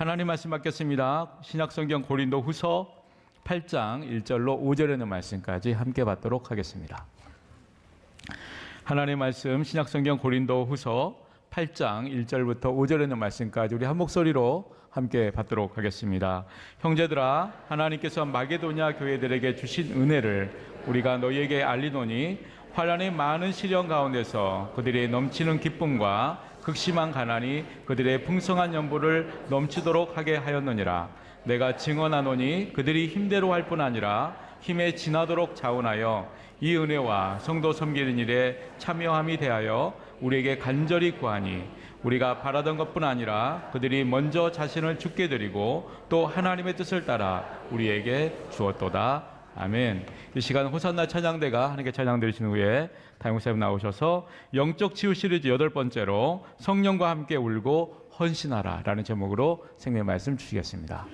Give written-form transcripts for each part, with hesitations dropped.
하나님 말씀 받겠습니다. 신약성경 고린도후서 8장 1절로 5절에 있는 말씀까지 함께 받도록 하겠습니다. 하나님 말씀 신약성경 고린도후서 8장 1절부터 5절에 있는 말씀까지 우리 한 목소리로 함께 받도록 하겠습니다. 형제들아, 하나님께서 마게도냐 교회들에게 주신 은혜를 우리가 너희에게 알리노니 환난의 많은 시련 가운데서 그들의 넘치는 기쁨과 극심한 가난이 그들의 풍성한 연보를 넘치도록 하게 하였느니라. 내가 증언하노니 그들이 힘대로 할 뿐 아니라 힘에 지나도록 자원하여 이 은혜와 성도 섬기는 일에 참여함이 대하여 우리에게 간절히 구하니 우리가 바라던 것뿐 아니라 그들이 먼저 자신을 주께 드리고 또 하나님의 뜻을 따라 우리에게 주었도다. 아멘. 이 시간 호산나 찬양대가 하나님께 찬양 드리신 후에 다영사님 나오셔서 영적 치유 시리즈 8번째로 성령과 함께 울고 헌신하라 라는 제목으로 생명의 말씀 주시겠습니다.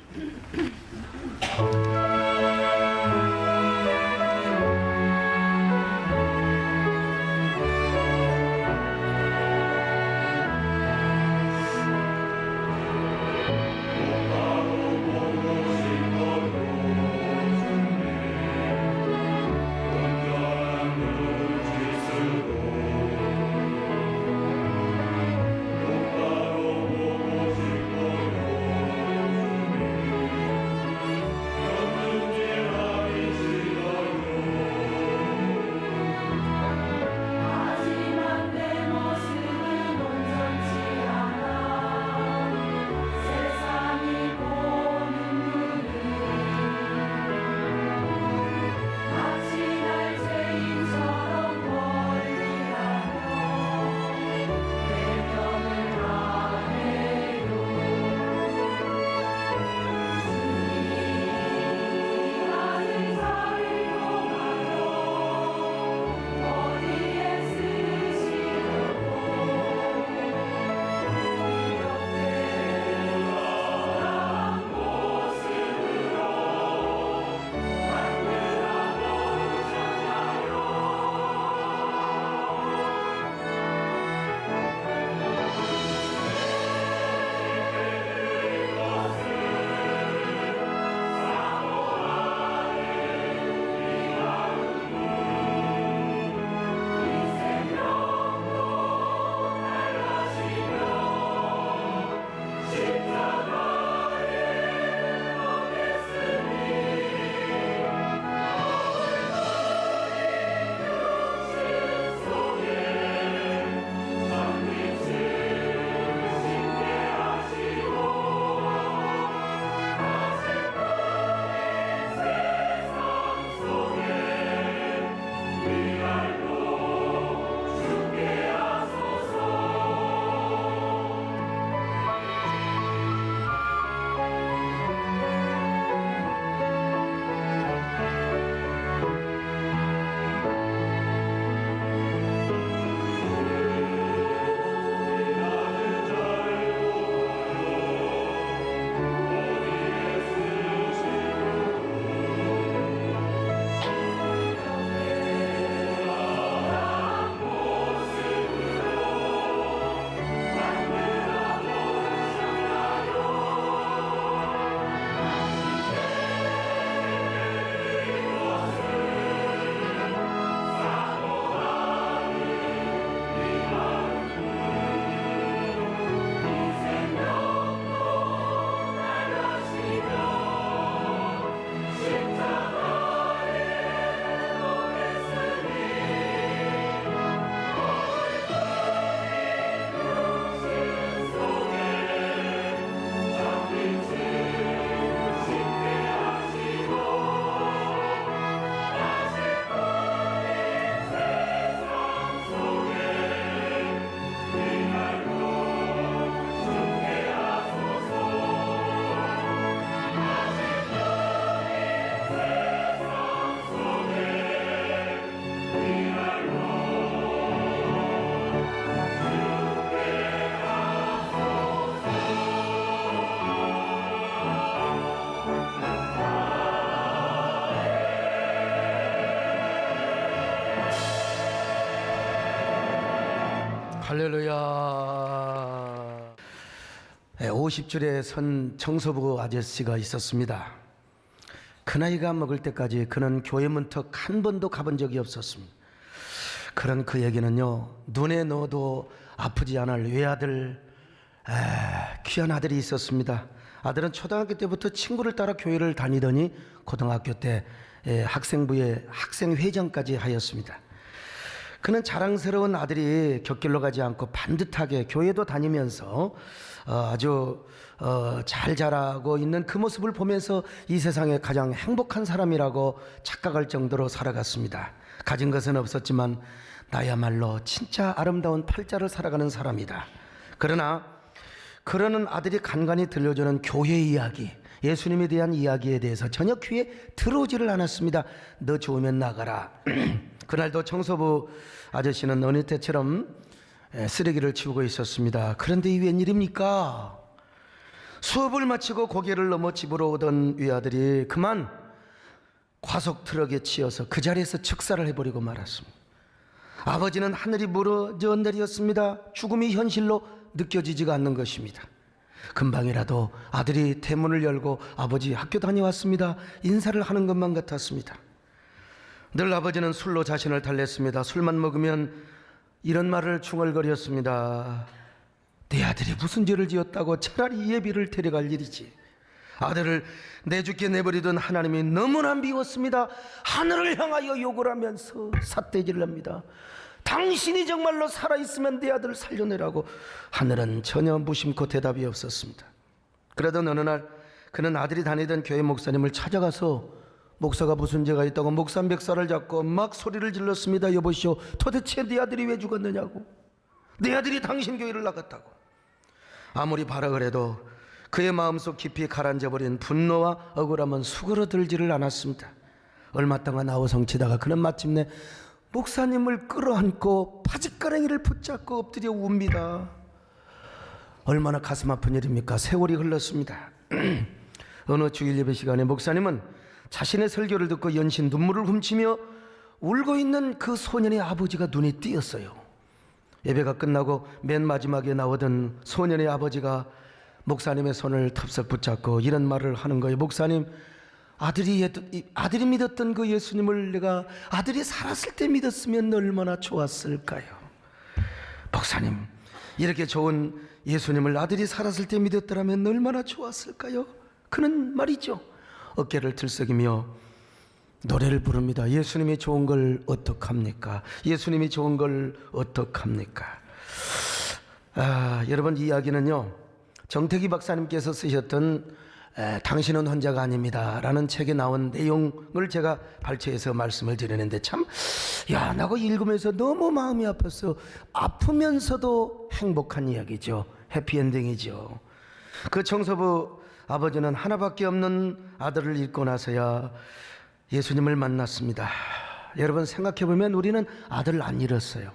할렐루야. 50줄에 선 청소부 아저씨가 있었습니다. 그 나이가 먹을 때까지 그는 교회 문턱 한 번도 가본 적이 없었습니다. 그런 그에게는요, 눈에 넣어도 아프지 않을 외아들, 귀한 아들이 있었습니다. 아들은 초등학교 때부터 친구를 따라 교회를 다니더니 고등학교 때 학생부의 학생회장까지 하였습니다. 그는 자랑스러운 아들이 곁길로 가지 않고 반듯하게 교회도 다니면서 아주 잘 자라고 있는 그 모습을 보면서 이 세상에 가장 행복한 사람이라고 착각할 정도로 살아갔습니다. 가진 것은 없었지만 나야말로 진짜 아름다운 팔자를 살아가는 사람이다. 그러나 그러는 아들이 간간히 들려주는 교회 이야기, 예수님에 대한 이야기에 대해서 전혀 귀에 들어오지를 않았습니다. 너 좋으면 나가라. 그날도 청소부 아저씨는 어느 때처럼 쓰레기를 치우고 있었습니다. 그런데 이 웬일입니까? 수업을 마치고 고개를 넘어 집으로 오던 위아들이 그만 과속 트럭에 치여서 그 자리에서 즉사를 해버리고 말았습니다. 아버지는 하늘이 무너져 내렸습니다. 죽음이 현실로 느껴지지가 않는 것입니다. 금방이라도 아들이 대문을 열고 아버지 학교 다녀왔습니다, 인사를 하는 것만 같았습니다. 늘 아버지는 술로 자신을 달랬습니다. 술만 먹으면 이런 말을 중얼거렸습니다. 내 아들이 무슨 죄를 지었다고 차라리 예비를 데려갈 일이지. 아들을 내죽게 내버리던 하나님이 너무나 미웠습니다. 하늘을 향하여 욕을 하면서 삿대질을 합니다. 당신이 정말로 살아있으면 내 아들을 살려내라고. 하늘은 전혀 무심코 대답이 없었습니다. 그러던 어느 날 그는 아들이 다니던 교회 목사님을 찾아가서 목사가 무슨 죄가 있다고 목사 멱살을 잡고 막 소리를 질렀습니다. 여보시오, 도대체 네 아들이 왜 죽었느냐고. 내 아들이 당신 교회를 나갔다고. 아무리 발악을 해도 그의 마음속 깊이 가라앉아버린 분노와 억울함은 수그러들지를 않았습니다. 얼마 동안 아우성치다가 그는 마침내 목사님을 끌어안고 바짓가랑이를 붙잡고 엎드려 웁니다. 얼마나 가슴 아픈 일입니까? 세월이 흘렀습니다. 어느 주일 예배 시간에 목사님은 자신의 설교를 듣고 연신 눈물을 훔치며 울고 있는 그 소년의 아버지가 눈에 띄었어요. 예배가 끝나고 맨 마지막에 나오던 소년의 아버지가 목사님의 손을 덥석 붙잡고 이런 말을 하는 거예요. 목사님, 아들이 믿었던 그 예수님을 내가 아들이 살았을 때 믿었으면 얼마나 좋았을까요? 목사님, 이렇게 좋은 예수님을 아들이 살았을 때 믿었더라면 얼마나 좋았을까요? 그는 말이죠, 어깨를 들썩이며 노래를 부릅니다. 예수님이 좋은 걸 어떡합니까? 예수님이 좋은 걸 어떡합니까? 여러분, 이 이야기는요, 정태기 박사님께서 쓰셨던 당신은 혼자가 아닙니다 라는 책에 나온 내용을 제가 발췌해서 말씀을 드리는데 참, 나가 읽으면서 너무 마음이 아팠어. 아프면서도 행복한 이야기죠. 해피엔딩이죠. 그 청소부 아버지는 하나밖에 없는 아들을 잃고 나서야 예수님을 만났습니다. 여러분, 생각해보면 우리는 아들을 안 잃었어요.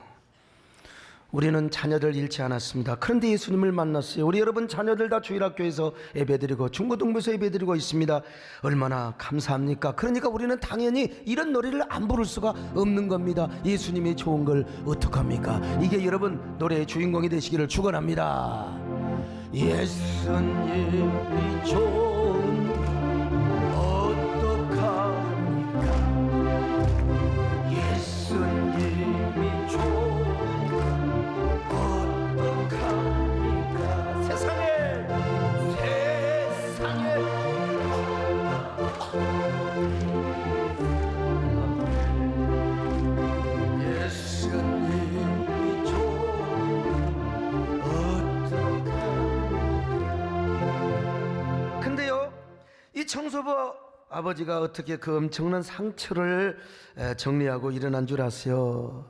우리는 자녀들 잃지 않았습니다. 그런데 예수님을 만났어요. 우리 여러분 자녀들 다 주일학교에서 예배드리고 중고등부에서 예배드리고 있습니다. 얼마나 감사합니까? 그러니까 우리는 당연히 이런 노래를 안 부를 수가 없는 겁니다. 예수님이 좋은 걸 어떡합니까? 이게 여러분 노래의 주인공이 되시기를 축원합니다. 예수님이 좋은 어떡합니까? 예수님이 좋은 이 청소부 아버지가 어떻게 그 엄청난 상처를 정리하고 일어난 줄 아세요?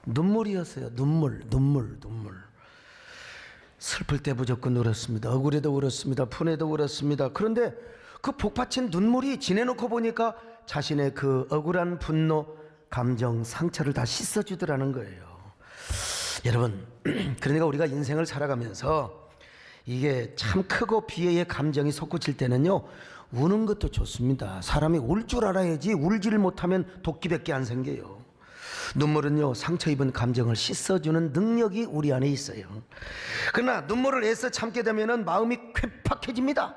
눈물이었어요. 눈물. 슬플 때 무조건 울었습니다. 억울해도 울었습니다. 분해도 울었습니다. 그런데 그 복받친 눈물이 지내놓고 보니까 자신의 그 억울한 분노, 감정, 상처를 다 씻어주더라는 거예요. 여러분, 그러니까 우리가 인생을 살아가면서 이게 참 크고 비애의 감정이 솟구칠 때는요, 우는 것도 좋습니다. 사람이 울 줄 알아야지 울지를 못하면 도끼밖에 안 생겨요. 눈물은요, 상처 입은 감정을 씻어주는 능력이 우리 안에 있어요. 그러나 눈물을 애써 참게 되면은 마음이 쾌팍해집니다.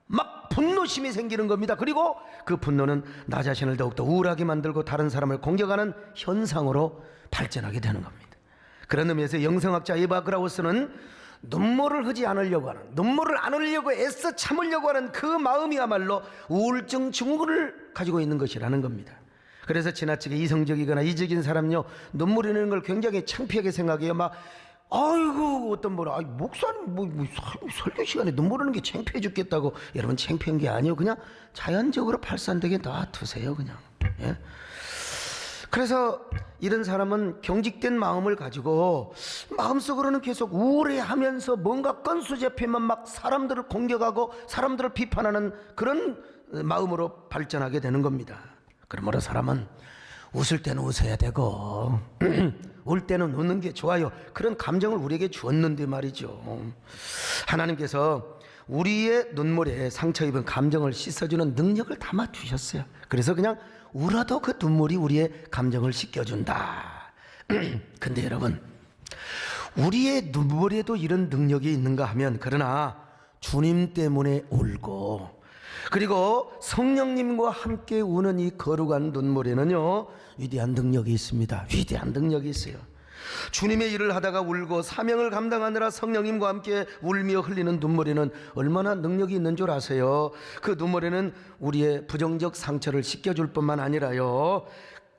막 분노심이 생기는 겁니다. 그리고 그 분노는 나 자신을 더욱더 우울하게 만들고 다른 사람을 공격하는 현상으로 발전하게 되는 겁니다. 그런 의미에서 영성학자 에바 그라우스는 눈물을 흐지 않으려고 하는, 눈물을 안 흘리려고 애써 참으려고 하는 그 마음이야말로 우울증 증후군을 가지고 있는 것이라는 겁니다. 그래서 지나치게 이성적이거나 이적인 사람요, 눈물 흘리는 걸 굉장히 창피하게 생각해요. 막 아이고 어떤 분은 목사님 설교 시간에 눈물 흘리는 게 창피해 죽겠다고. 여러분, 창피한 게 아니에요. 그냥 자연적으로 발산되게 놔두세요 그냥. 예? 그래서 이런 사람은 경직된 마음을 가지고 마음속으로는 계속 우울해하면서 뭔가 건수 잡히면 막 사람들을 공격하고 사람들을 비판하는 그런 마음으로 발전하게 되는 겁니다. 그러므로 사람은 웃을 때는 웃어야 되고 울 때는 웃는 게 좋아요. 그런 감정을 우리에게 주었는데 말이죠. 하나님께서 우리의 눈물에 상처 입은 감정을 씻어주는 능력을 담아 주셨어요. 그래서 그냥 울어도 그 눈물이 우리의 감정을 씻겨준다. 근데 여러분, 우리의 눈물에도 이런 능력이 있는가 하면, 그러나 주님 때문에 울고 그리고 성령님과 함께 우는 이 거룩한 눈물에는요, 위대한 능력이 있습니다. 위대한 능력이 있어요. 주님의 일을 하다가 울고 사명을 감당하느라 성령님과 함께 울며 흘리는 눈물에는 얼마나 능력이 있는 줄 아세요? 그 눈물에는 우리의 부정적 상처를 씻겨줄 뿐만 아니라요,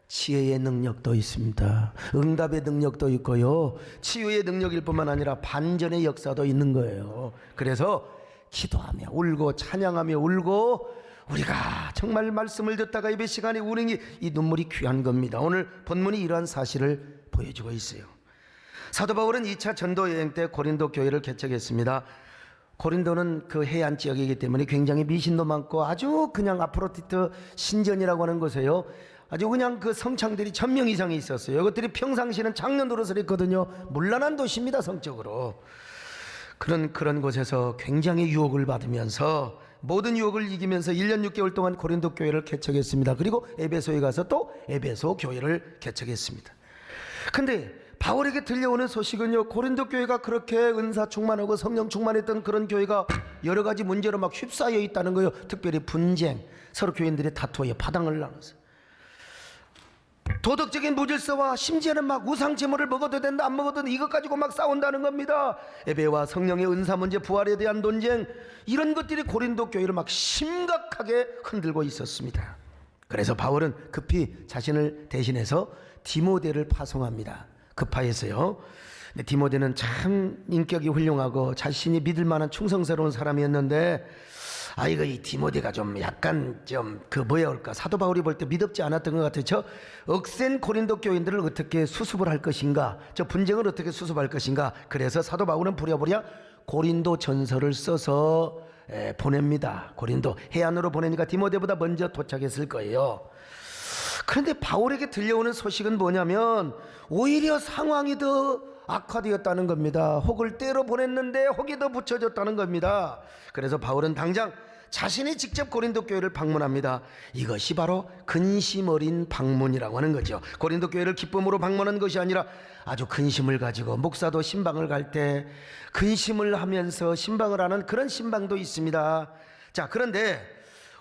지혜의 능력도 있습니다. 응답의 능력도 있고요, 치유의 능력일 뿐만 아니라 반전의 역사도 있는 거예요. 그래서 기도하며 울고 찬양하며 울고 우리가 정말 말씀을 듣다가 예배 시간에 우는 이 눈물이 귀한 겁니다. 오늘 본문이 이러한 사실을 보여주고 있어요. 사도 바울은 2차 전도 여행 때 고린도 교회를 개척했습니다. 고린도는 그 해안 지역이기 때문에 굉장히 미신도 많고 아주 그냥 아프로디트 신전이라고 하는 곳에요, 아주 그냥 그 성창들이 1000명 이상이 있었어요. 이것들이 평상시에는 작년 노릇을 했거든요. 문란한 도시입니다, 성적으로. 그런 곳에서 굉장히 유혹을 받으면서 모든 유혹을 이기면서 1년 6개월 동안 고린도 교회를 개척했습니다. 그리고 에베소에 가서 또 에베소 교회를 개척했습니다. 근데 바울에게 들려오는 소식은요, 고린도 교회가 그렇게 은사 충만하고 성령 충만했던 그런 교회가 여러 가지 문제로 막 휩싸여 있다는 거예요. 특별히 분쟁, 서로 교인들이 다투어요. 파당을 나눠서 도덕적인 무질서와 심지어는 막 우상 제물을 먹어도 된다 안 먹어도 된다, 이것 가지고 막 싸운다는 겁니다. 예배와 성령의 은사 문제, 부활에 대한 논쟁, 이런 것들이 고린도 교회를 막 심각하게 흔들고 있었습니다. 그래서 바울은 급히 자신을 대신해서 디모데를 파송합니다. 급하해서요. 근데 디모데는 참 인격이 훌륭하고 자신이 믿을 만한 충성스러운 사람이었는데, 이거 이 디모데가 좀 약간 사도 바울이 볼 때 믿었지 않았던 것 같아요. 저 억센 고린도 교인들을 어떻게 수습을 할 것인가, 저 분쟁을 어떻게 수습할 것인가. 그래서 사도 바울은 부랴부랴 고린도 전서를 써서 보냅니다. 고린도 해안으로 보내니까 디모데보다 먼저 도착했을 거예요. 그런데 바울에게 들려오는 소식은 뭐냐면 오히려 상황이 더 악화되었다는 겁니다. 혹을 때로 보냈는데 혹이 더 붙여졌다는 겁니다. 그래서 바울은 당장 자신이 직접 고린도 교회를 방문합니다. 이것이 바로 근심 어린 방문이라고 하는 거죠. 고린도 교회를 기쁨으로 방문한 것이 아니라 아주 근심을 가지고, 목사도 신방을 갈 때 근심을 하면서 신방을 하는 그런 신방도 있습니다. 자, 그런데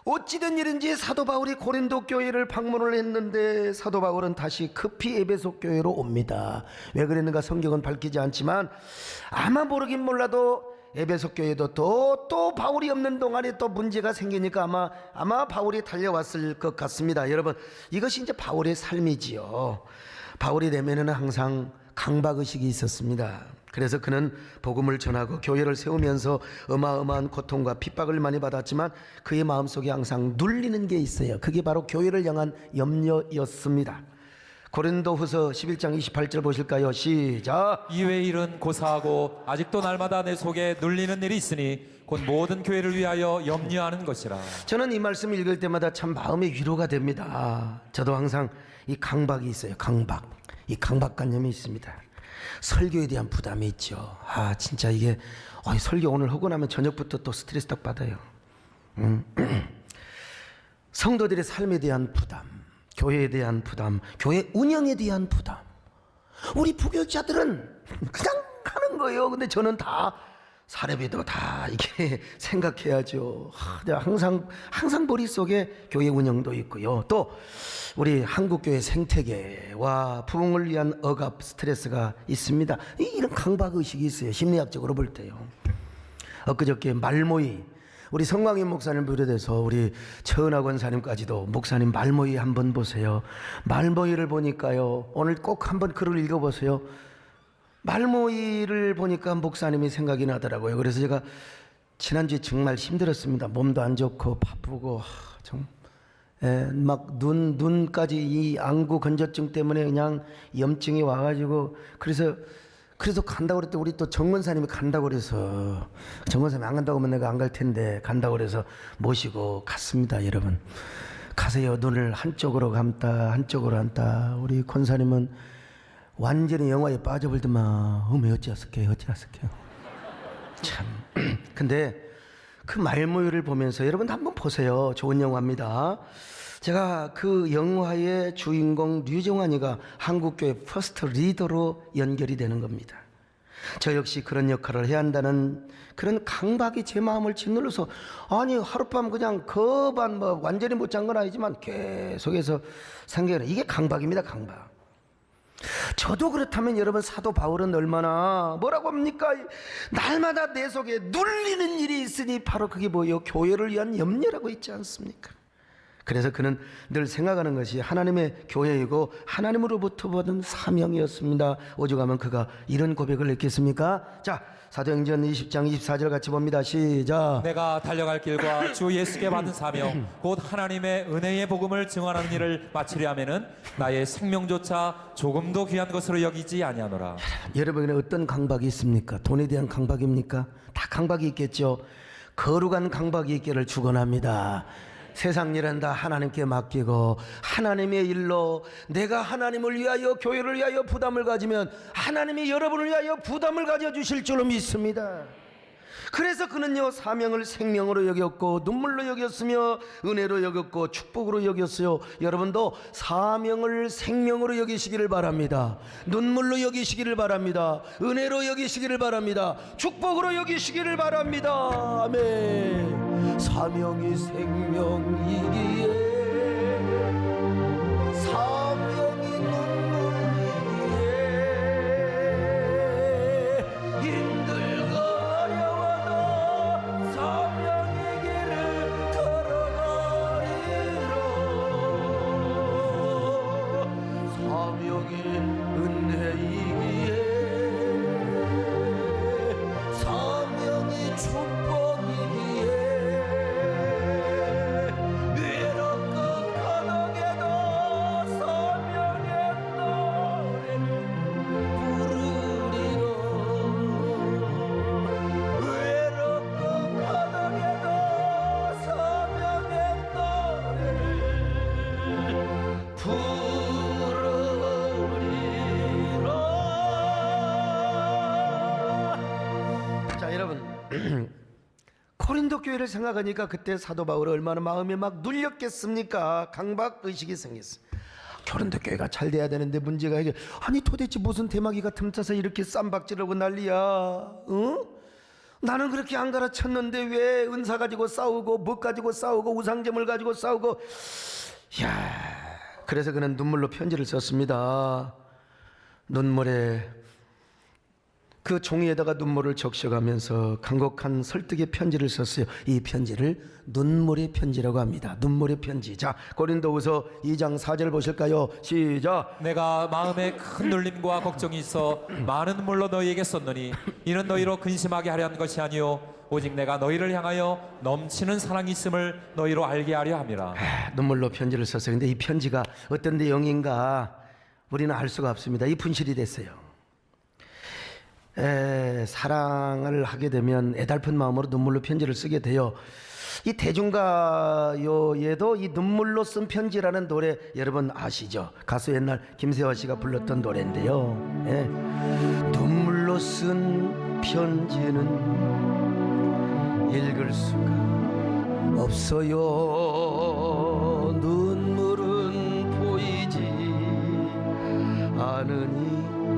어찌된 일인지 사도 바울이 고린도 교회를 방문을 했는데 사도 바울은 다시 급히 에베소 교회로 옵니다. 왜 그랬는가 성경은 밝히지 않지만 아마 모르긴 몰라도 에베소 교회도 또 바울이 없는 동안에 또 문제가 생기니까 아마 바울이 달려왔을 것 같습니다. 여러분, 이것이 이제 바울의 삶이지요. 바울이 되면은 항상 강박의식이 있었습니다. 그래서 그는 복음을 전하고 교회를 세우면서 어마어마한 고통과 핍박을 많이 받았지만 그의 마음속에 항상 눌리는 게 있어요. 그게 바로 교회를 향한 염려였습니다. 고린도후서 11장 28절 보실까요? 시작. 이외의 일은 고사하고 아직도 날마다 내 속에 눌리는 일이 있으니 곧 모든 교회를 위하여 염려하는 것이라. 저는 이 말씀 읽을 때마다 참 마음의 위로가 됩니다. 저도 항상 이 강박이 있어요. 이 강박관념이 있습니다. 설교에 대한 부담이 있죠. 진짜 이게 설교 오늘 하고 나면 저녁부터 또 스트레스 딱 받아요. 성도들의 삶에 대한 부담, 교회에 대한 부담, 교회 운영에 대한 부담. 우리 부교자들은 그냥 하는 거예요. 근데 저는 다 사례비도 다 이렇게 생각해야죠. 내가 항상 머릿속에 교회 운영도 있고요. 또 우리 한국교회 생태계와 부흥을 위한 억압 스트레스가 있습니다. 이런 강박의식이 있어요. 심리학적으로 볼 때요. 엊그저께 말모이, 우리 성광인 목사님 비롯해서 우리 최은하 권사님까지도 목사님 말모이 한번 보세요. 말모이를 보니까요, 오늘 꼭 한번 글을 읽어보세요. 말모이를 보니까 목사님이 생각이 나더라고요. 그래서 제가 지난주에 정말 힘들었습니다. 몸도 안 좋고 바쁘고 막 눈까지 이 안구 건조증 때문에 그냥 염증이 와가지고 그래서 간다고 그랬더니 우리 또 정권사님이 간다고 그래서 정권사님이 안 간다고 하면 내가 안 갈 텐데 간다고 그래서 모시고 갔습니다. 여러분 가세요. 눈을 한쪽으로 감다 한쪽으로 감다. 우리 권사님은 완전히 영화에 빠져버리더만 어찌하스게요 참. 근데 그 말모유를 보면서 여러분 한번 보세요. 좋은 영화입니다. 제가 그 영화의 주인공 류정환이가 한국교회 퍼스트 리더로 연결이 되는 겁니다. 저 역시 그런 역할을 해야 한다는 그런 강박이 제 마음을 짓눌러서, 아니 하룻밤 그냥 거반 완전히 못 잔 건 아니지만 계속해서 생각해요. 이게 강박입니다. 강박. 저도 그렇다면 여러분 사도 바울은 얼마나 뭐라고 합니까? 날마다 내 속에 눌리는 일이 있으니 바로 그게 뭐예요? 교회를 위한 염려라고 있지 않습니까? 그래서 그는 늘 생각하는 것이 하나님의 교회이고 하나님으로부터 받은 사명이었습니다. 오죽하면 그가 이런 고백을 했겠습니까? 자, 사도행전 20장 24절 같이 봅니다. 시작. 내가 달려갈 길과 주 예수께 받은 사명 곧 하나님의 은혜의 복음을 증언하는 일을 마치려 하면은 나의 생명조차 조금도 귀한 것으로 여기지 아니하노라. 여러분에게 어떤 강박이 있습니까? 돈에 대한 강박입니까? 다 강박이 있겠죠. 거룩한 강박이 있기를 축원합니다. 세상 일은 다 하나님께 맡기고 하나님의 일로 내가 하나님을 위하여 교회를 위하여 부담을 가지면 하나님이 여러분을 위하여 부담을 가져주실 줄로 믿습니다. 그래서 그는요 사명을 생명으로 여겼고 눈물로 여겼으며 은혜로 여겼고 축복으로 여겼어요. 여러분도 사명을 생명으로 여기시기를 바랍니다. 눈물로 여기시기를 바랍니다. 은혜로 여기시기를 바랍니다. 축복으로 여기시기를 바랍니다. 아멘. 사명이 생명이기에 사명이 눈물이기에 힘들고 어려워도 사명의 길을 걸어가리라. 사명이 은혜이기에 사명이 축복이기에 고린도 교회를 생각하니까 그때 사도 바울이 얼마나 마음에 막 눌렸겠습니까? 강박 의식이 생겼어요. 고린도 교회가 잘 돼야 되는데 문제가 이게 아니 도대체 무슨 대마귀가 틈타서 이렇게 쌈박질하고 난리야? 응? 나는 그렇게 안 가르쳤는데 왜 은사 가지고 싸우고 뭐 가지고 싸우고 우상점을 가지고 싸우고. 야, 그래서 그는 눈물로 편지를 썼습니다. 눈물에 그 종이에다가 눈물을 적셔가면서 간곡한 설득의 편지를 썼어요. 이 편지를 눈물의 편지라고 합니다. 눈물의 편지. 자, 고린도후서 2장 4절 보실까요? 시작. 내가 마음에 큰 눌림과 걱정이 있어 많은 눈물로 너희에게 썼노니 이는 너희로 근심하게 하려 한 것이 아니요 오직 내가 너희를 향하여 넘치는 사랑이 있음을 너희로 알게 하려 함이라. 눈물로 편지를 썼어요. 근데 이 편지가 어떤 내용인가 우리는 알 수가 없습니다. 이 분실이 됐어요. 사랑을 하게 되면 애달픈 마음으로 눈물로 편지를 쓰게 돼요. 이 대중가요에도 이 눈물로 쓴 편지라는 노래 여러분 아시죠? 가수 옛날 김세화 씨가 불렀던 노래인데요. 눈물로 쓴 편지는 읽을 수가 없어요. 눈물은 보이지 않으니까요.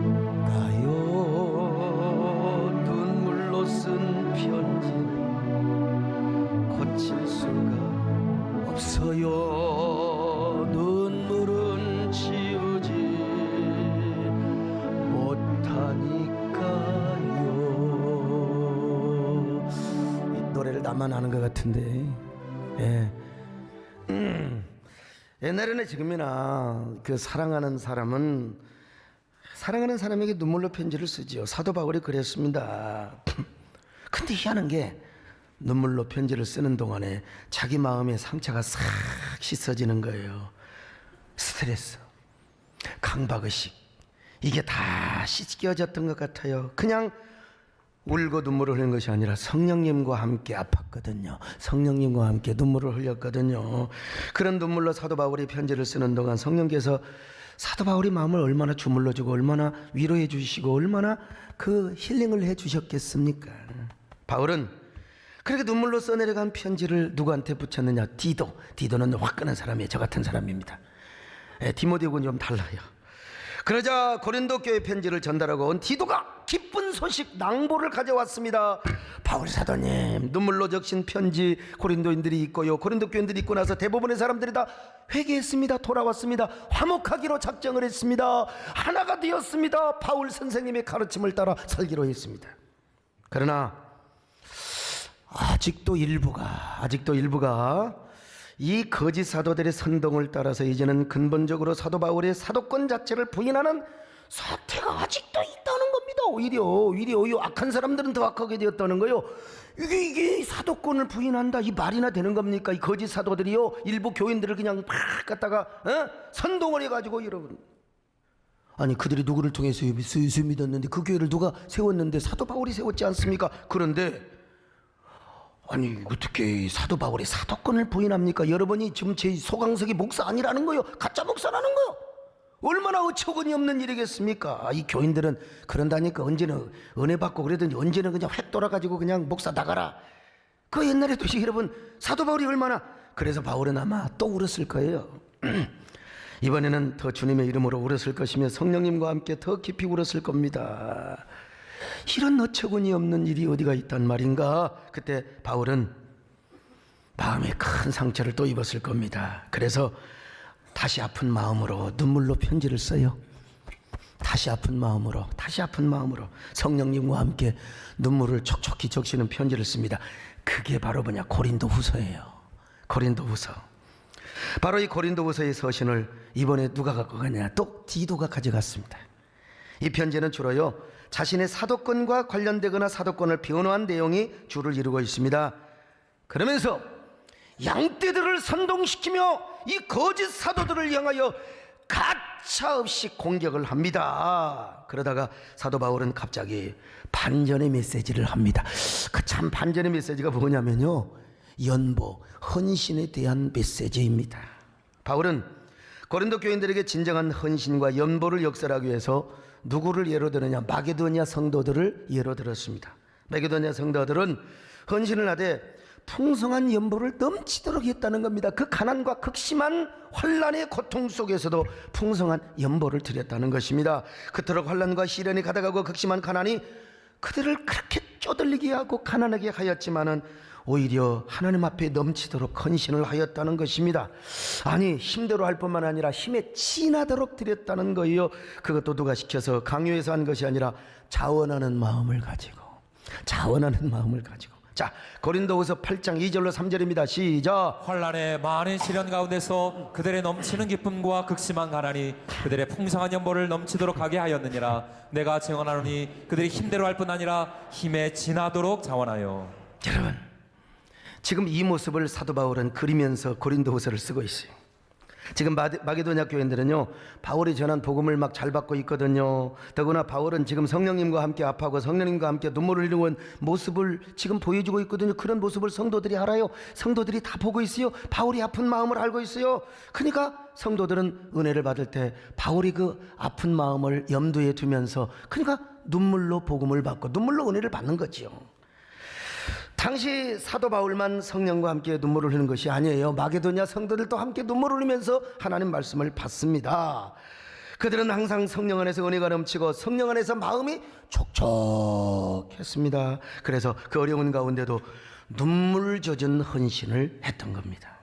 얘기를 나만 아는 것 같은데. 예. 옛날에나 지금이나 그 사랑하는 사람에게 눈물로 편지를 쓰지요. 사도 바울이 그랬습니다. 근데 희한한 게 눈물로 편지를 쓰는 동안에 자기 마음의 상처가 싹 씻어지는 거예요. 스트레스, 강박의식, 이게 다 씻겨졌던 것 같아요. 그냥 울고 눈물을 흘리는 것이 아니라 성령님과 함께 아팠거든요. 성령님과 함께 눈물을 흘렸거든요. 그런 눈물로 사도 바울이 편지를 쓰는 동안 성령께서 사도 바울이 마음을 얼마나 주물러주고 얼마나 위로해 주시고 얼마나 그 힐링을 해 주셨겠습니까? 바울은 그렇게 눈물로 써내려간 편지를 누구한테 붙였느냐? 디도는 화끈한 사람이에요. 저 같은 사람입니다. 디모데하고는 좀 달라요. 그러자 고린도 교회 편지를 전달하고 온 디도가 기쁜 소식 낭보를 가져왔습니다. 바울 사도님, 눈물로 적신 편지 고린도인들이 있고요, 고린도 교인들이 있고 나서 대부분의 사람들이 다 회개했습니다. 돌아왔습니다. 화목하기로 작정을 했습니다. 하나가 되었습니다. 바울 선생님의 가르침을 따라 살기로 했습니다. 그러나 아직도 일부가 이 거짓 사도들의 선동을 따라서 이제는 근본적으로 사도 바울의 사도권 자체를 부인하는 사태가 아직도 있다는 겁니다. 오히려 악한 사람들은 더 악하게 되었다는 거예요. 이게 사도권을 부인한다, 이 말이나 되는 겁니까? 이 거짓 사도들이요, 일부 교인들을 그냥 팍 갖다가 선동을 해가지고, 여러분, 아니 그들이 누구를 통해서 예수 믿었는데 그 교회를 누가 세웠는데 사도 바울이 세웠지 않습니까? 그런데 아니 어떻게 사도 바울이 사도권을 부인합니까? 여러분이 지금 제 소강석이 목사 아니라는 거요, 가짜 목사라는 거요. 얼마나 어처구니 없는 일이겠습니까? 이 교인들은 그런다니까. 언제는 은혜 받고 그러더니 언제는 그냥 획 돌아가지고 그냥 목사 나가라. 그 옛날에도 여러분 사도 바울이 얼마나, 그래서 바울은 아마 또 울었을 거예요. 이번에는 더 주님의 이름으로 울었을 것이며 성령님과 함께 더 깊이 울었을 겁니다. 이런 어처구니 없는 일이 어디가 있단 말인가? 그때 바울은 마음에 큰 상처를 또 입었을 겁니다. 그래서 다시 아픈 마음으로 눈물로 편지를 써요. 다시 아픈 마음으로 성령님과 함께 눈물을 촉촉히 적시는 편지를 씁니다. 그게 바로 뭐냐? 고린도후서예요. 고린도후서. 바로 이 고린도후서의 서신을 이번에 누가 갖고 가냐? 또 디도가 가져갔습니다. 이 편지는 주로요, 자신의 사도권과 관련되거나 사도권을 변호한 내용이 주를 이루고 있습니다. 그러면서 양떼들을 선동시키며 이 거짓 사도들을 향하여 가차없이 공격을 합니다. 그러다가 사도 바울은 갑자기 반전의 메시지를 합니다. 그 참 반전의 메시지가 뭐냐면요, 연보, 헌신에 대한 메시지입니다. 바울은 고린도 교인들에게 진정한 헌신과 연보를 역설하기 위해서 누구를 예로 드느냐? 마게도냐 성도들을 예로 들었습니다. 마게도냐 성도들은 헌신을 하되 풍성한 연보를 넘치도록 했다는 겁니다. 그 가난과 극심한 환난의 고통 속에서도 풍성한 연보를 드렸다는 것입니다. 그토록 환난과 시련이 가다가고 극심한 가난이 그들을 그렇게 쪼들리게 하고 가난하게 하였지만은 오히려 하나님 앞에 넘치도록 헌신을 하였다는 것입니다. 아니 힘대로 할 뿐만 아니라 힘에 지나도록 드렸다는 거예요. 그것도 누가 시켜서 강요해서 한 것이 아니라 자원하는 마음을 가지고. 자, 고린도후서 8장 2절로 3절입니다. 시작. 환난의 많은 시련 가운데서 그들의 넘치는 기쁨과 극심한 가난이 그들의 풍성한 연보를 넘치도록 하게 하였느니라. 내가 증언하노니 그들이 힘대로 할 뿐 아니라 힘에 지나도록 자원하여. 여러분, 지금 이 모습을 사도 바울은 그리면서 고린도후서를 쓰고 있어요. 지금 마게도냐 교인들은요, 바울이 전한 복음을 막 잘 받고 있거든요. 더구나 바울은 지금 성령님과 함께 아파하고 성령님과 함께 눈물을 흘리는 모습을 지금 보여주고 있거든요. 그런 모습을 성도들이 알아요. 성도들이 다 보고 있어요. 바울이 아픈 마음을 알고 있어요. 그러니까 성도들은 은혜를 받을 때 바울이 그 아픈 마음을 염두에 두면서, 그러니까 눈물로 복음을 받고 눈물로 은혜를 받는 거지요. 당시 사도 바울만 성령과 함께 눈물을 흘리는 것이 아니에요. 마게도냐 성도들도 함께 눈물을 흘리면서 하나님 말씀을 받습니다. 그들은 항상 성령 안에서 은혜가 넘치고 성령 안에서 마음이 촉촉했습니다. 그래서 그 어려운 가운데도 눈물 젖은 헌신을 했던 겁니다.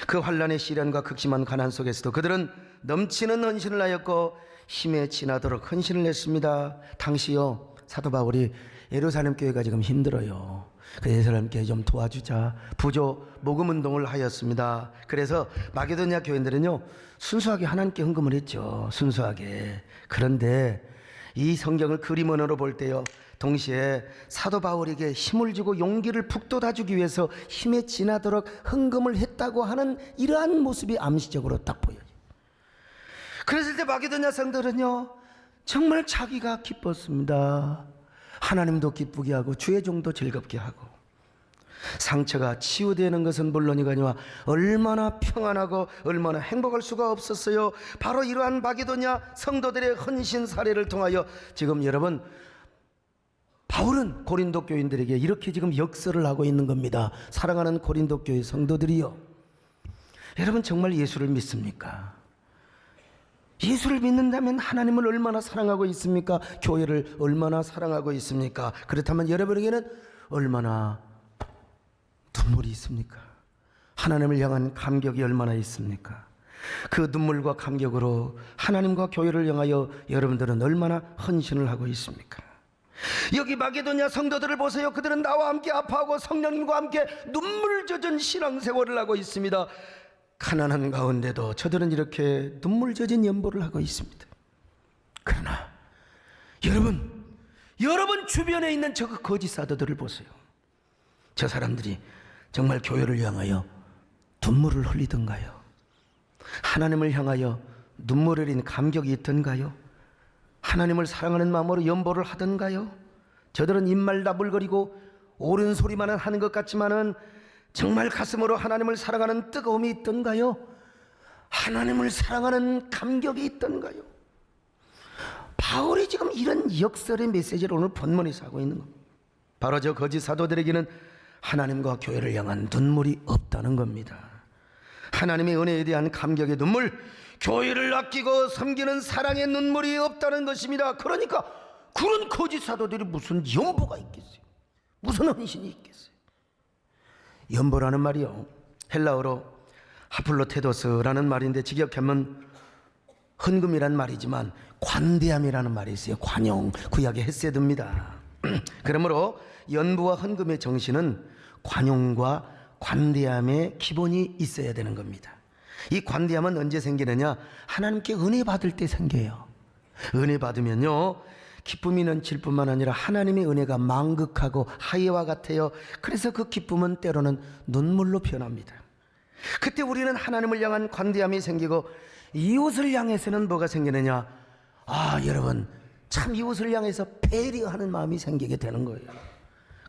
그 환난의 시련과 극심한 가난 속에서도 그들은 넘치는 헌신을 하였고 힘에 지나도록 헌신을 했습니다. 당시요, 사도 바울이 예루살렘 교회가 지금 힘들어요. 그래서 함께 좀 도와주자 부조 모금 운동을 하였습니다. 그래서 마게도냐 교인들은요 순수하게 하나님께 헌금을 했죠. 순수하게. 그런데 이 성경을 그림 언어로 볼 때요 동시에 사도 바울에게 힘을 주고 용기를 북돋아주기 위해서 힘에 지나도록 헌금을 했다고 하는 이러한 모습이 암시적으로 딱 보여요. 그랬을 때 마게도냐 성들은요 정말 자기가 기뻤습니다. 하나님도 기쁘게 하고 주의 종도 즐겁게 하고 상처가 치유되는 것은 물론이거니와 얼마나 평안하고 얼마나 행복할 수가 없었어요. 바로 이러한 마게도냐 성도들의 헌신 사례를 통하여 지금 여러분 바울은 고린도 교인들에게 이렇게 지금 역설을 하고 있는 겁니다. 사랑하는 고린도 교회 성도들이요, 여러분 정말 예수를 믿습니까? 예수를 믿는다면 하나님을 얼마나 사랑하고 있습니까? 교회를 얼마나 사랑하고 있습니까? 그렇다면 여러분에게는 얼마나 눈물이 있습니까? 하나님을 향한 감격이 얼마나 있습니까? 그 눈물과 감격으로 하나님과 교회를 향하여 여러분들은 얼마나 헌신을 하고 있습니까? 여기 마게도냐 성도들을 보세요. 그들은 나와 함께 아파하고 성령님과 함께 눈물 젖은 신앙생활을 하고 있습니다. 가난한 가운데도 저들은 이렇게 눈물 젖은 연보를 하고 있습니다. 그러나 여러분 주변에 있는 저 거짓 사도들을 보세요. 저 사람들이 정말 교회를 향하여 눈물을 흘리던가요? 하나님을 향하여 눈물 흘린 감격이 있던가요? 하나님을 사랑하는 마음으로 연보를 하던가요? 저들은 입말 나불거리고 옳은 소리만은 하는 것 같지만은 정말 가슴으로 하나님을 사랑하는 뜨거움이 있던가요? 하나님을 사랑하는 감격이 있던가요? 바울이 지금 이런 역설의 메시지를 오늘 본문에서 하고 있는 겁니다. 바로 저 거짓 사도들에게는 하나님과 교회를 향한 눈물이 없다는 겁니다. 하나님의 은혜에 대한 감격의 눈물, 교회를 아끼고 섬기는 사랑의 눈물이 없다는 것입니다. 그러니까 그런 거짓 사도들이 무슨 연보가 있겠어요? 무슨 헌신이 있겠어요? 연보라는 말이요 헬라어로 하플로테도스라는 말인데 직역하면 헌금이란 말이지만 관대함이라는 말이 있어요. 관용, 구약의 헤세드입니다. 그러므로 연부와 헌금의 정신은 관용과 관대함의 기본이 있어야 되는 겁니다. 이 관대함은 언제 생기느냐? 하나님께 은혜 받을 때 생겨요. 은혜 받으면요 기쁨이 넘칠 뿐만 아니라 하나님의 은혜가 망극하고 하이와 같아요. 그래서 그 기쁨은 때로는 눈물로 변합니다. 그때 우리는 하나님을 향한 관대함이 생기고 이웃을 향해서는 뭐가 생기느냐? 여러분 참 이웃을 향해서 배려하는 마음이 생기게 되는 거예요.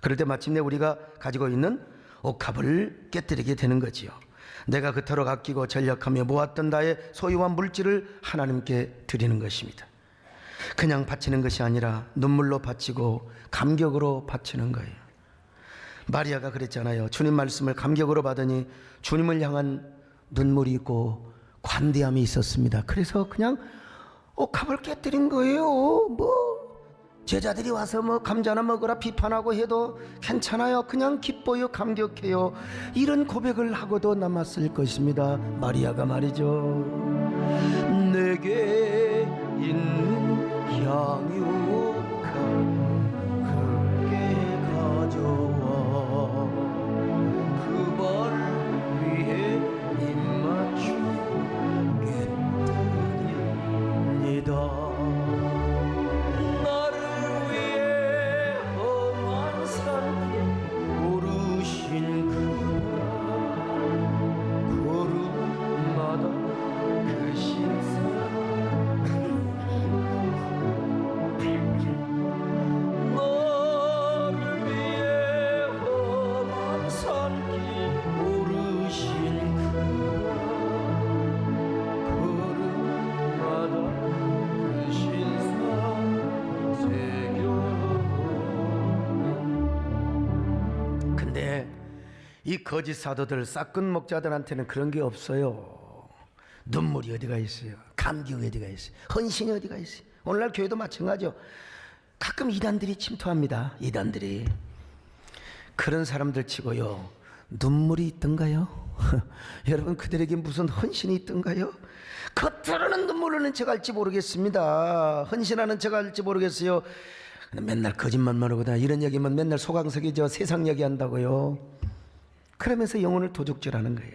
그럴 때 마침내 우리가 가지고 있는 옥합을 깨뜨리게 되는 거지요. 내가 그토록 아끼고 전략하며 모았던 나의 소유한 물질을 하나님께 드리는 것입니다. 그냥 바치는 것이 아니라 눈물로 바치고 감격으로 바치는 거예요. 마리아가 그랬잖아요. 주님 말씀을 감격으로 받으니 주님을 향한 눈물이 있고 관대함이 있었습니다. 그래서 그냥 옥합을 깨뜨린 거예요. 제자들이 와서 감자나 먹으라 비판하고 해도 괜찮아요. 그냥 기뻐요. 감격해요. 이런 고백을 하고도 남았을 것입니다. 마리아가 말이죠. 내게 있는 향유칼 크게 가져와 그 발 위에 입 맞추겠습니다. 이 거짓 사도들 싹근 목자들한테는 그런 게 없어요. 눈물이 어디가 있어요? 감격이 어디가 있어요? 헌신이 어디가 있어요? 오늘날 교회도 마찬가지죠. 가끔 이단들이 침투합니다. 이단들이. 그런 사람들 치고요 눈물이 있던가요? 여러분 그들에게 무슨 헌신이 있던가요? 겉으로는 눈물 흘리는 척 할지 모르겠습니다. 헌신하는 척 할지 모르겠어요. 맨날 거짓말만 하고 다 이런 얘기면 맨날 소강석이 저 세상 얘기한다고요. 그러면서 영혼을 도둑질하는 거예요.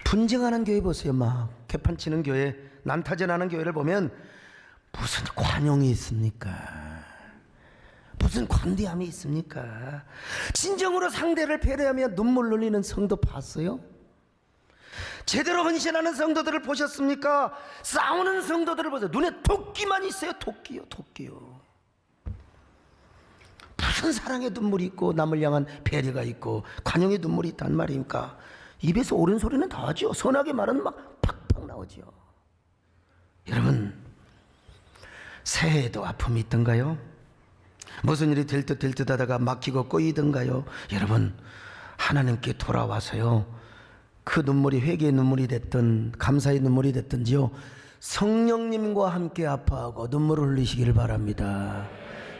분쟁하는 교회 보세요. 막 개판치는 교회, 난타전하는 교회를 보면 무슨 관용이 있습니까? 무슨 관대함이 있습니까? 진정으로 상대를 배려하며 눈물 흘리는 성도 봤어요? 제대로 헌신하는 성도들을 보셨습니까? 싸우는 성도들을 보세요. 눈에 토끼만 있어요. 토끼요. 무슨 사랑의 눈물이 있고 남을 향한 배려가 있고 관용의 눈물이 있단 말입니까? 입에서 옳은 소리는 다 하죠. 선하게 말은 막 팍팍 나오죠. 여러분, 새해에도 아픔이 있던가요? 무슨 일이 될 듯 하다가 막히고 꼬이던가요? 여러분, 하나님께 돌아와서요, 그 눈물이 회개의 눈물이 됐든 감사의 눈물이 됐든지요, 성령님과 함께 아파하고 눈물을 흘리시기를 바랍니다.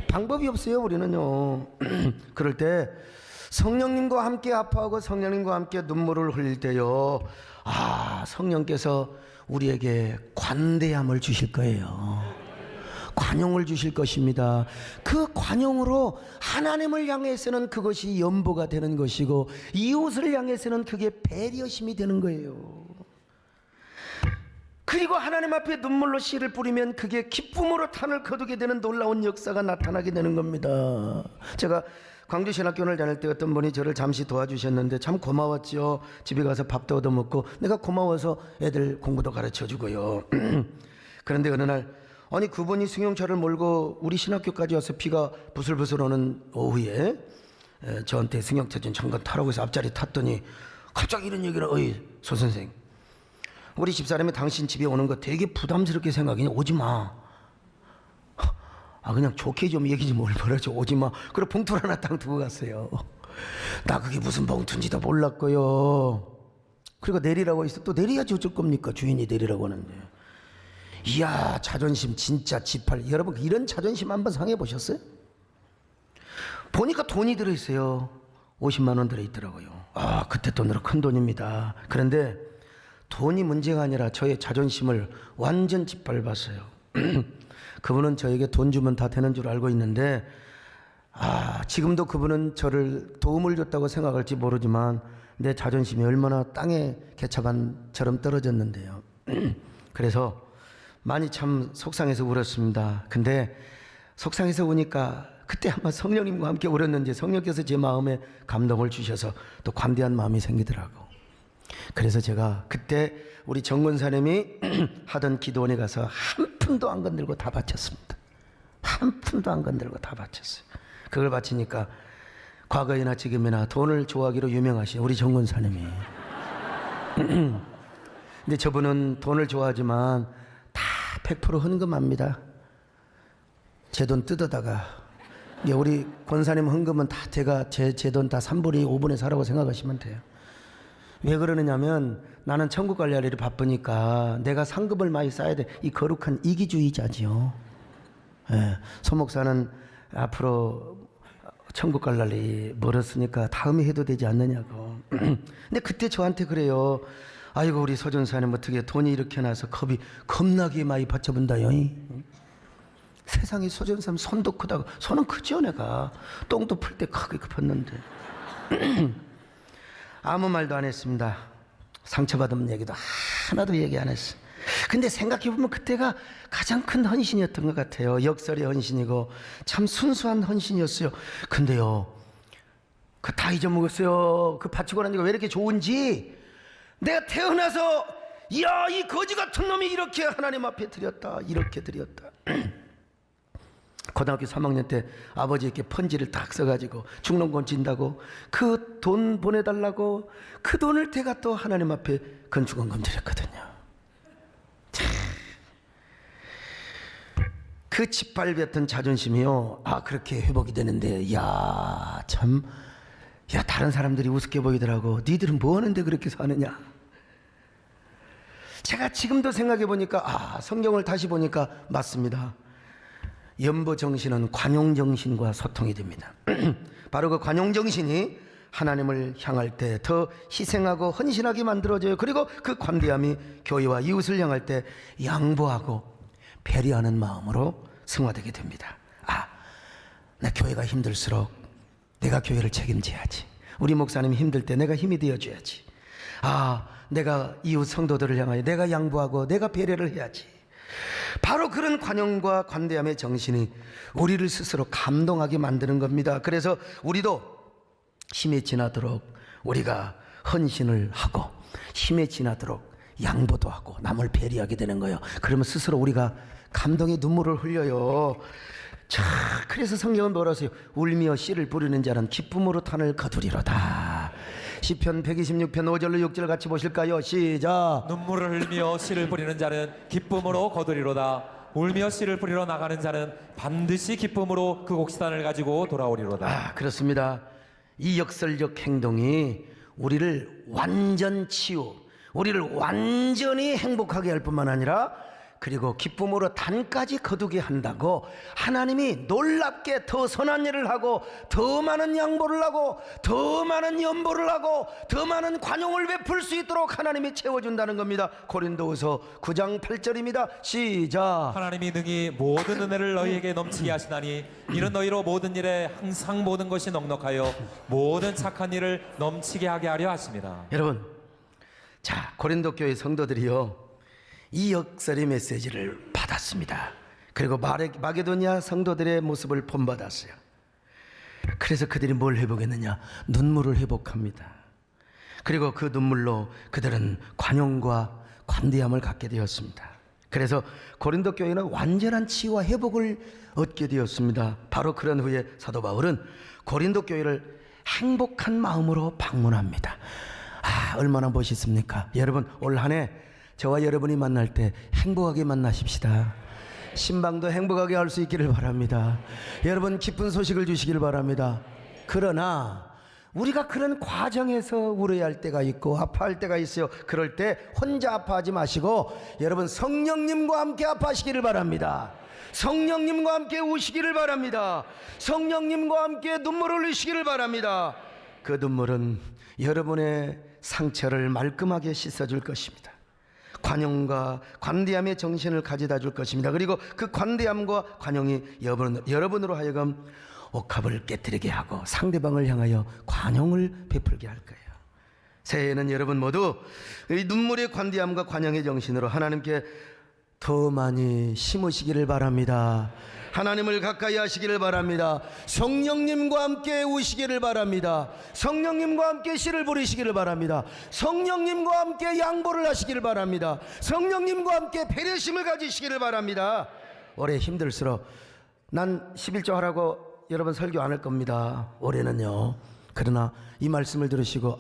방법이 없어요. 우리는요. 그럴 때 성령님과 함께 아파하고 성령님과 함께 눈물을 흘릴 때요, 성령께서 우리에게 관대함을 주실 거예요. 관용을 주실 것입니다. 그 관용으로 하나님을 향해서는 그것이 연보가 되는 것이고 이웃을 향해서는 그게 배려심이 되는 거예요. 그리고 하나님 앞에 눈물로 씨를 뿌리면 그게 기쁨으로 탄을 거두게 되는 놀라운 역사가 나타나게 되는 겁니다. 제가 광주신학교를 다닐 때 어떤 분이 저를 잠시 도와주셨는데 참 고마웠죠. 집에 가서 밥도 얻어먹고 내가 고마워서 애들 공부도 가르쳐주고요. 그런데 어느 날 그분이 승용차를 몰고 우리 신학교까지 와서 비가 부슬부슬 오는 오후에 저한테 승용차 좀 잠깐 타라고 해서 앞자리 탔더니 갑자기 이런 얘기를, 소 선생, 우리 집사람이 당신 집에 오는 거 되게 부담스럽게 생각하니 오지 마. 그냥 좋게 좀 얘기 좀 올려줘. 오지 마. 그리고 봉투를 하나 딱 두고 갔어요. 나 그게 무슨 봉투인지도 몰랐고요. 그리고 내리라고 해서 또 내려야지 어쩔 겁니까? 주인이 내리라고 하는데. 이야, 자존심 진짜 지팔. 여러분, 이런 자존심 한번 상해 보셨어요? 보니까 돈이 들어있어요. 50만 원 들어있더라고요. 그때 돈으로 큰 돈입니다. 그런데 돈이 문제가 아니라 저의 자존심을 완전 짓밟았어요. 그분은 저에게 돈 주면 다 되는 줄 알고 있는데, 지금도 그분은 저를 도움을 줬다고 생각할지 모르지만 내 자존심이 얼마나 땅에 개차반처럼 떨어졌는데요. 그래서 많이 참 속상해서 울었습니다. 근데 속상해서 우니까 그때 아마 성령님과 함께 울었는지 성령께서 제 마음에 감동을 주셔서 또 관대한 마음이 생기더라고. 그래서 제가 그때 우리 정권사님이 하던 기도원에 가서 한 푼도 안 건들고 다 바쳤습니다. 한 푼도 안 건들고 다 바쳤어요. 그걸 바치니까 과거이나 지금이나 돈을 좋아하기로 유명하신 우리 정권사님이 근데 저분은 돈을 좋아하지만 다 100% 헌금합니다. 제 돈 뜯어다가 우리 권사님 헌금은 다 제가 제 돈 다 3분의 5분의 4라고 생각하시면 돼요. 왜 그러느냐면 나는 천국 갈 일이 바쁘니까 내가 상급을 많이 쌓아야 돼. 이 거룩한 이기주의자지요. 소 목사는 앞으로 천국 갈 날이 멀었으니까 다음에 해도 되지 않느냐고. 근데 그때 저한테 그래요. 아이고, 우리 서전사님 어떻게 돈이 이렇게 나서 겁나게 많이 받쳐본다요. 세상에 서전사님 손도 크다고. 손은 크죠. 내가 똥도 풀 때 크게 컸는데. 아무 말도 안 했습니다. 상처받은 얘기도 하나도 얘기 안 했어. 근데 생각해보면 그때가 가장 큰 헌신이었던 것 같아요. 역설의 헌신이고 참 순수한 헌신이었어요. 근데요, 그 다 잊어먹었어요. 그 바치고 나니까 왜 이렇게 좋은지. 내가 태어나서 이야, 이 거지 같은 놈이 이렇게 하나님 앞에 드렸다, 이렇게 드렸다. 고등학교 3학년 때 아버지에게 편지를 딱 써가지고 중농권 진다고 그 돈 보내달라고 그 돈을 제가 또 하나님 앞에 건축원금 드렸거든요. 그 짓밟았던 자존심이요, 그렇게 회복이 되는데, 다른 사람들이 우습게 보이더라고. 니들은 뭐 하는데 그렇게 사느냐. 제가 지금도 생각해 보니까 성경을 다시 보니까 맞습니다. 연보정신은 관용정신과 소통이 됩니다. 바로 그 관용정신이 하나님을 향할 때 더 희생하고 헌신하게 만들어져요. 그리고 그 관대함이 교회와 이웃을 향할 때 양보하고 배려하는 마음으로 승화되게 됩니다. 내 교회가 힘들수록 내가 교회를 책임져야지. 우리 목사님이 힘들 때 내가 힘이 되어줘야지. 내가 이웃 성도들을 향하여 내가 양보하고 내가 배려를 해야지. 바로 그런 관용과 관대함의 정신이 우리를 스스로 감동하게 만드는 겁니다. 그래서 우리도 힘에 지나도록 우리가 헌신을 하고, 힘에 지나도록 양보도 하고 남을 배려하게 되는 거예요. 그러면 스스로 우리가 감동의 눈물을 흘려요. 자, 그래서 성경은 뭐라 하세요? 울며 씨를 뿌리는 자는 기쁨으로 탄을 거두리로다. 시편 126편 5절로 6절 같이 보실까요? 시작. 눈물을 흘리며 씨를 뿌리는 자는 기쁨으로 거두리로다. 울며 씨를 뿌리러 나가는 자는 반드시 기쁨으로 그 곡식단을 가지고 돌아오리로다. 그렇습니다. 이 역설적 행동이 우리를 완전 치유, 우리를 완전히 행복하게 할 뿐만 아니라 그리고 기쁨으로 단까지 거두게 한다고 하나님이 놀랍게 더 선한 일을 하고 더 많은 양보를 하고 더 많은 연보를 하고 더 많은 관용을 베풀 수 있도록 하나님이 채워준다는 겁니다. 고린도후서 9장 8절입니다. 시작. 하나님이 능히 모든 은혜를 너희에게 넘치게 하시나니 이는 너희로 모든 일에 항상 모든 것이 넉넉하여 모든 착한 일을 넘치게 하게 하려 하십니다. 여러분, 자, 고린도 교회 성도들이요, 이 역설의 메시지를 받았습니다. 그리고 마게도냐 성도들의 모습을 본받았어요. 그래서 그들이 뭘 회복했느냐? 눈물을 회복합니다. 그리고 그 눈물로 그들은 관용과 관대함을 갖게 되었습니다. 그래서 고린도 교회는 완전한 치유와 회복을 얻게 되었습니다. 바로 그런 후에 사도 바울은 고린도 교회를 행복한 마음으로 방문합니다. 얼마나 멋있습니까? 여러분, 올 한 해 저와 여러분이 만날 때 행복하게 만나십시다. 신방도 행복하게 할 수 있기를 바랍니다. 여러분, 기쁜 소식을 주시기를 바랍니다. 그러나 우리가 그런 과정에서 울어야 할 때가 있고 아파할 때가 있어요. 그럴 때 혼자 아파하지 마시고 여러분, 성령님과 함께 아파하시기를 바랍니다. 성령님과 함께 우시기를 바랍니다. 성령님과 함께 눈물을 흘리시기를 바랍니다. 그 눈물은 여러분의 상처를 말끔하게 씻어줄 것입니다. 관용과 관대함의 정신을 가져다 줄 것입니다. 그리고 그 관대함과 관용이 여러분으로 하여금 옥합을 깨뜨리게 하고 상대방을 향하여 관용을 베풀게 할 거예요. 새해에는 여러분 모두 이 눈물의 관대함과 관용의 정신으로 하나님께 더 많이 심으시기를 바랍니다. 하나님을 가까이 하시기를 바랍니다. 성령님과 함께 우시기를 바랍니다. 성령님과 함께 씨를 부리시기를 바랍니다. 성령님과 함께 양보를 하시기를 바랍니다. 성령님과 함께 배려심을 가지시기를 바랍니다. 올해 힘들수록 난 11조 하라고 여러분 설교 안 할 겁니다. 올해는요. 그러나 이 말씀을 들으시고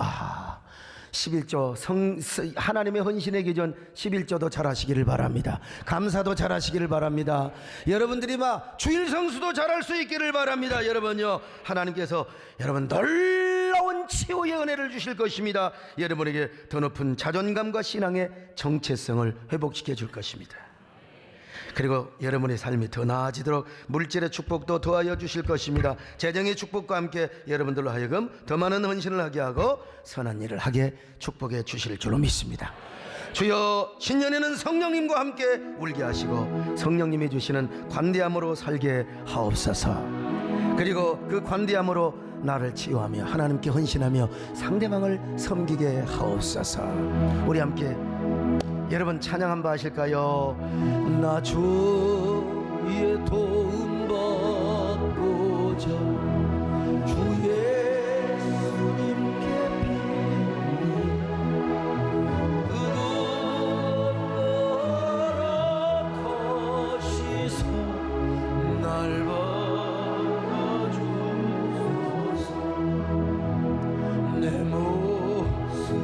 11조 하나님의 헌신의 기준 11조도 잘 하시기를 바랍니다. 감사도 잘 하시기를 바랍니다. 여러분들이 막 주일 성수도 잘 할 수 있기를 바랍니다. 여러분요, 하나님께서 여러분 놀라운 치유의 은혜를 주실 것입니다. 여러분에게 더 높은 자존감과 신앙의 정체성을 회복시켜 줄 것입니다. 그리고 여러분의 삶이 더 나아지도록 물질의 축복도 더하여 주실 것입니다. 재정의 축복과 함께 여러분들로 하여금 더 많은 헌신을 하게 하고 선한 일을 하게 축복해 주실 줄로 믿습니다. 주여, 신년에는 성령님과 함께 울게 하시고 성령님이 주시는 관대함으로 살게 하옵소서. 그리고 그 관대함으로 나를 치유하며 하나님께 헌신하며 상대방을 섬기게 하옵소서. 우리 함께 여러분 찬양 한번 하실까요? 나 주의 도움 받고자 주 예수님께 빕니다. 허락하시사 날 받아주소서. 내 모습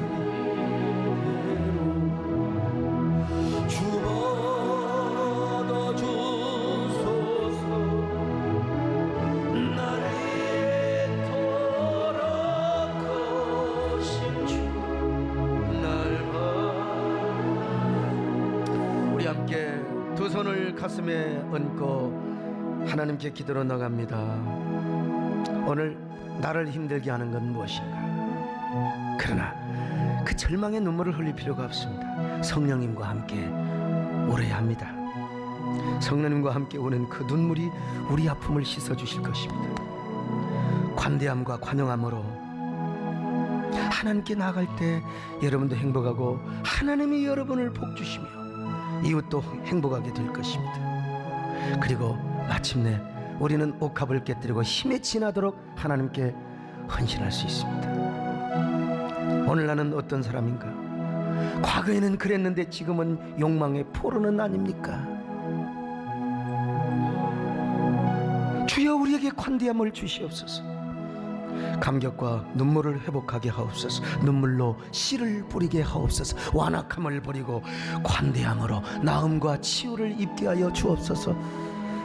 두 손을 가슴에 얹고 하나님께 기도로 나갑니다. 오늘 나를 힘들게 하는 건 무엇인가? 그러나 그 절망의 눈물을 흘릴 필요가 없습니다. 성령님과 함께 울어야 합니다. 성령님과 함께 오는 그 눈물이 우리 아픔을 씻어주실 것입니다. 관대함과 관용함으로 하나님께 나아갈 때 여러분도 행복하고 하나님이 여러분을 복주시며 이웃도 행복하게 될 것입니다. 그리고 마침내 우리는 옥합을 깨뜨리고 힘에 지나도록 하나님께 헌신할 수 있습니다. 오늘 나는 어떤 사람인가? 과거에는 그랬는데 지금은 욕망의 포로는 아닙니까? 주여 우리에게 관대함을 주시옵소서. 감격과 눈물을 회복하게 하옵소서. 눈물로 씨를 뿌리게 하옵소서. 완악함을 버리고 관대함으로 나음과 치유를 입게 하여 주옵소서.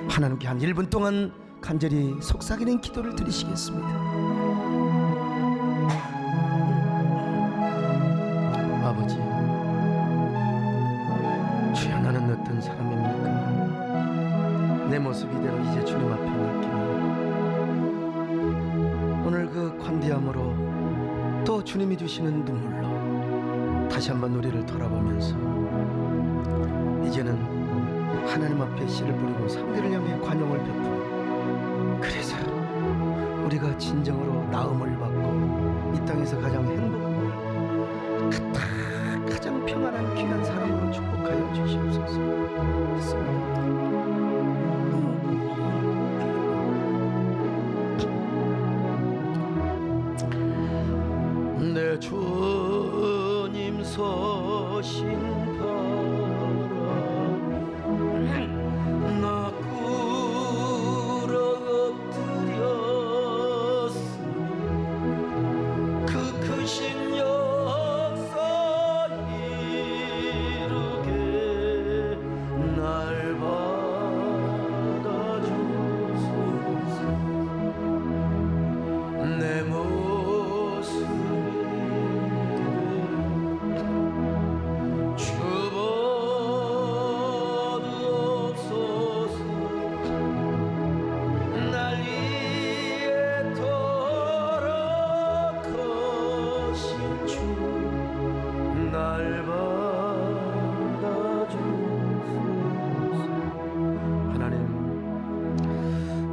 하나님께 한 1분 동안 간절히 속삭이는 기도를 드리시겠습니다. 아버지, 주여 나는 어떤 사람입니까? 내 모습 이대로 이제 주님 앞에 맡기며 오늘 그 관대함으로 또 주님이 주시는 눈물로 다시 한번 우리를 돌아보면서 이제는 하나님 앞에 씨를 뿌리고 상대를 향해 관용을 베푸는, 그래서 우리가 진정으로 나음을 받고 이 땅에서 가장 행복하고 가장 평안한 귀한 사람으로 축복하여 주시옵소서. 믿습니다. 내 주님 서신 바라 나 꿇어 엎드렸으니 그 크신 역사 이루게 날 받아주소서. 내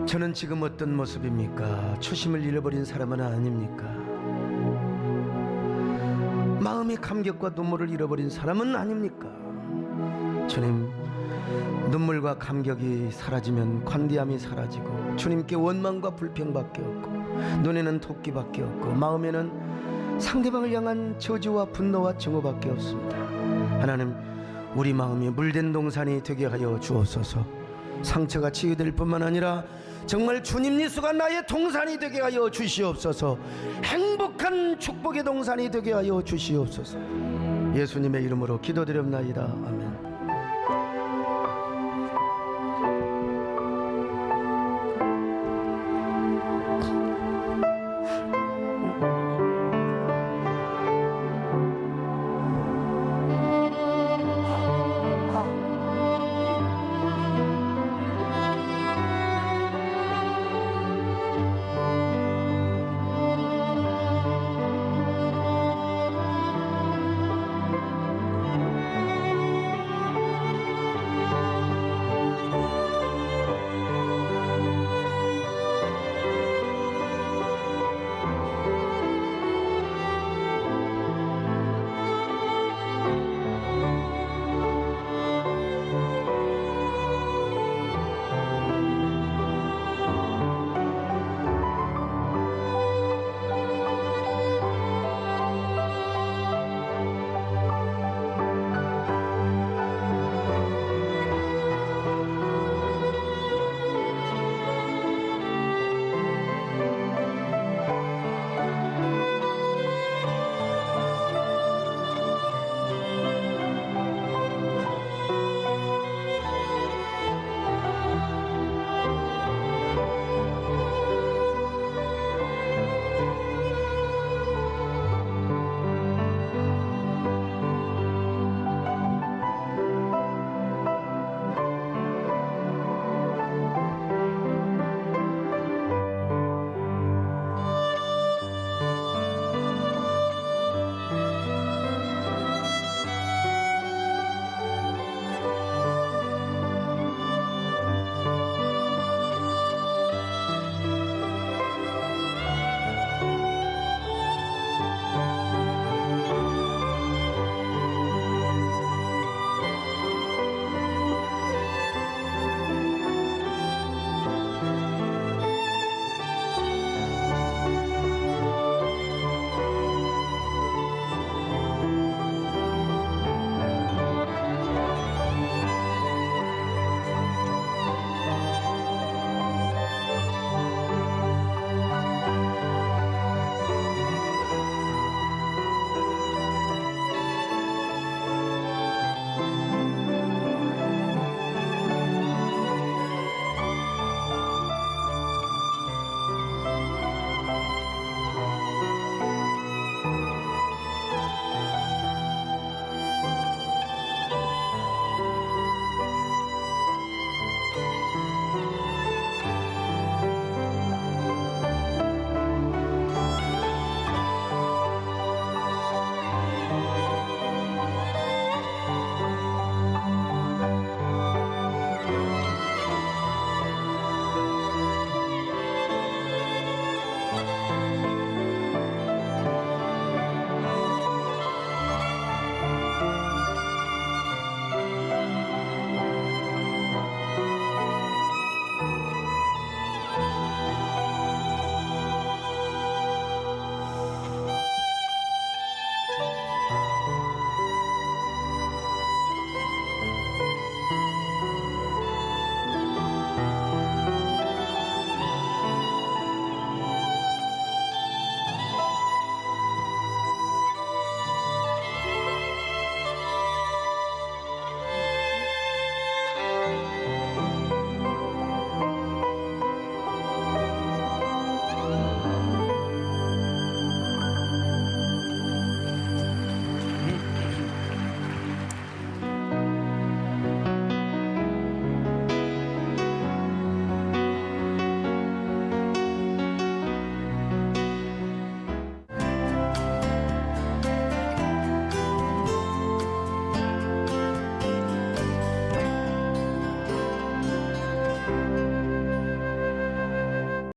저는 지금 어떤 모습입니까? 초심을 잃어버린 사람은 아닙니까? 마음의 감격과 눈물을 잃어버린 사람은 아닙니까? 주님, 눈물과 감격이 사라지면 관대함이 사라지고 주님께 원망과 불평밖에 없고 눈에는 토끼밖에 없고 마음에는 상대방을 향한 저주와 분노와 증오밖에 없습니다. 하나님, 우리 마음이 물된 동산이 되게 하여 주옵소서. 상처가 치유될 뿐만 아니라 정말 주님 예수가 나의 동산이 되게 하여 주시옵소서. 행복한 축복의 동산이 되게 하여 주시옵소서. 예수님의 이름으로 기도드립나이다. 아멘.